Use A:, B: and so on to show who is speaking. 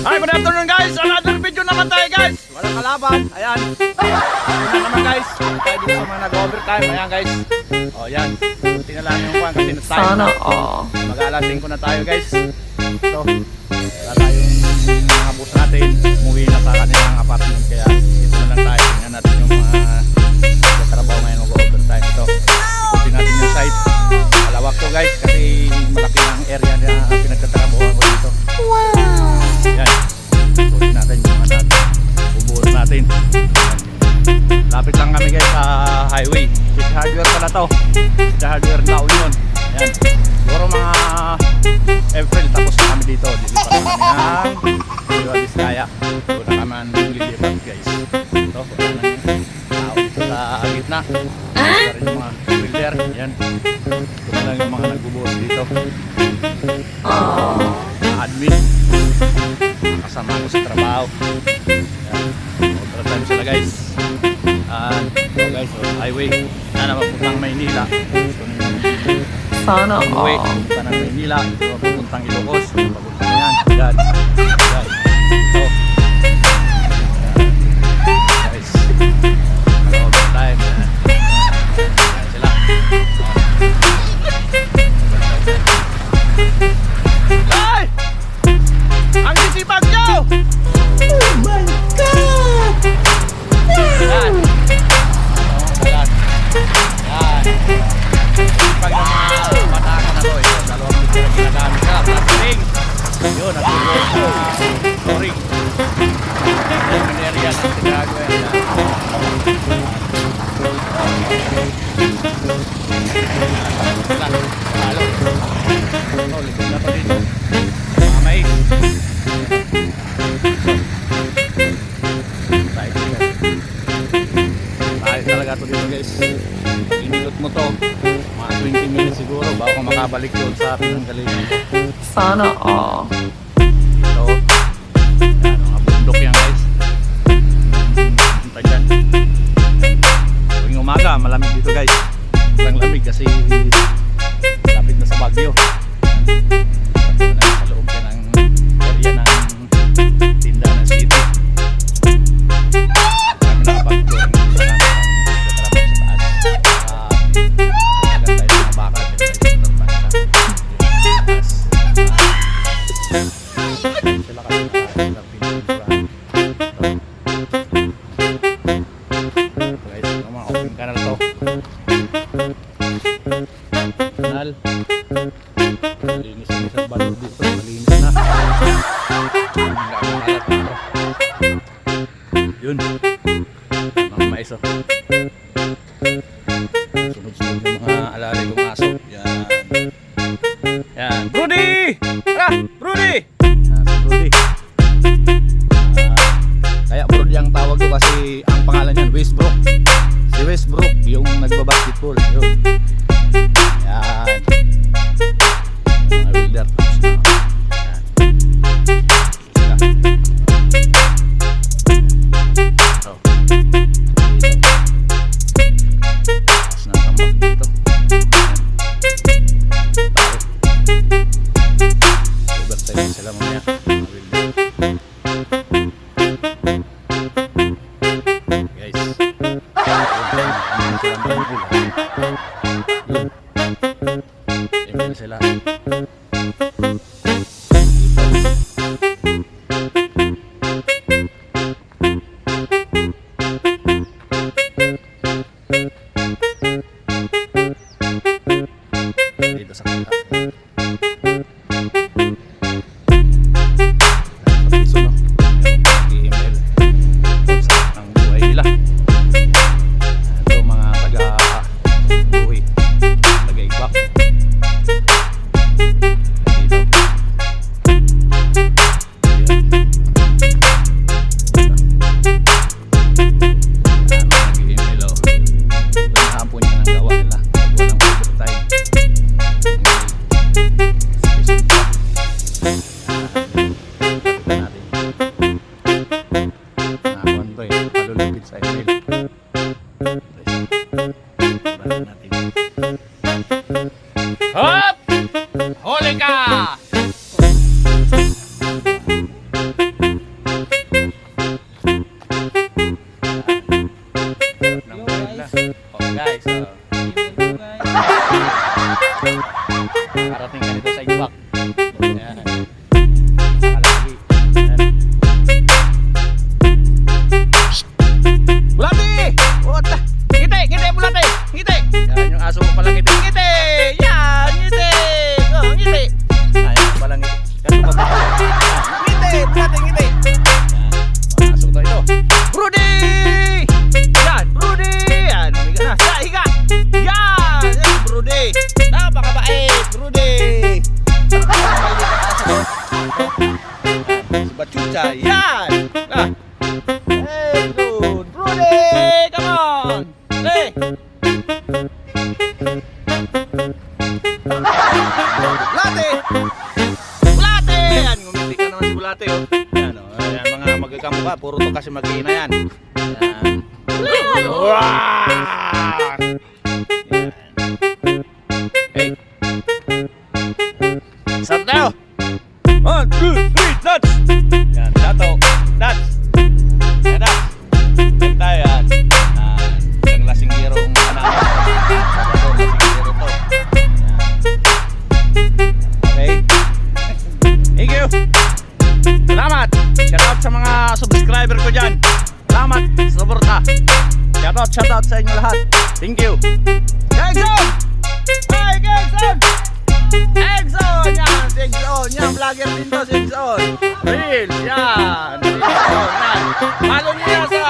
A: Hi, good afternoon guys! Another video naman tayo guys! Walang kalaban, ayan. Ayan naman guys, tayo dito sa mga nag-overtime, ayan guys. O yan, buti na lang yung kwan kasi na tayo.
B: Sana all.
A: Mag-alasing ko na tayo guys. So, wala tayong mga bus natin. Umuwi na sa kanilang apartment kaya dito na lang tayo. Tingnan natin yung mga trabaho ngayon mag-overtime. Ito, ikutin natin yung site. Malawak to guys kasi malaki ang area na pinagtatrabahoan ko dito. Yan, ikutin natin yung mga natin. Bubuhos natin. Lapit lang kami guys sa highway. City Hardware pala to. City Hardware La Union. Yan. Siguro mga April tapos na kami dito. Dilipat na kami ng Nueva Vizcaya. Doon na kami lilipat guys. Ito, wala na yung tao dito sa gitna. Ito rin yung mga builder. Yan. Ito na lang yung mga nagbubuhos dito. Admin. Kasama ko sa trabaho. Yan. Overtime sila guys. So guys, highway. Yan na papuntang Maynila.
B: Sana
A: Uwi,
B: all.
A: punta ng Maynila, ito papuntang Ilocos, papunta na yan, yan, yan, ito, guys, mag-overtime, yan sila, ay, ang sisipag nyo,
B: Oh my God!
A: yan, yan, pag ng mga batakan na to, ito, dalawang litro na ginagamit ka, plastering, yun, at yun, flooring, yung area ng Chicago, yan, halo, oh, likod na to dito, mga mais, tayo talaga to dito guys, inilot mo to, mga 20 minutes siguro bago makabalik doon sa pinanggalingan ko.
B: Sana all.
A: Dito, yan, mga bundok yan guys. Punta dyan. Tuwing umaga, malamig dito guys. Sobrang lamig kasi lapit na sa Baguio. Yan. Sa loob yan ng area ng tinda ng city. Kami nakapag-touring dito sa kanal. Malinis na isang balon dito. Malinis na. Yun. Mga mais oh. Sunod-sunod yung mga alalay kong aso. Yan. Yan. Brody! Tara! Brody! Yan, si Brody. Kaya Brody ang tawag ko kasi ang pangalan niyan Westbrook. Si Westbrook yung nagbabasketball. Yun. Yan. Mga wilder tapos na. Yan. Sila. So. Tapos na tambak dito. Yan. Overtime sila mamaya. Mga wilder. Guys. Yan sila. Dito sa kanta. Sa piso no. Si Bachucha. Yan! Ah. Hey, good. Rudy! Come on! Hey! Bulate! Bulate! Yan, ngumiti ka naman si Bulate, oh. Yan, oh. Yan, mga magkakamukha. Puro to kasi mag-iina yan. Yan. Wow! Yan. Hey. Start tayo! 1, 2, 3, touch! Yan, dato. Touch! Yan, touch. Yan tayo, yan. Yung lasinggirong ano. Lasinggiro to. Okay. Thank you. Salamat. Shout out sa mga subscriber ko dyan. Salamat sa suporta. Shout out sa inyo lahat. Thank you. Gagson! Hi, Gagson! Gagson! Yan, Gagson. Yan, vlogger din to, Gagson. Real, yan. Gagson, yan. Follow niyo yan sa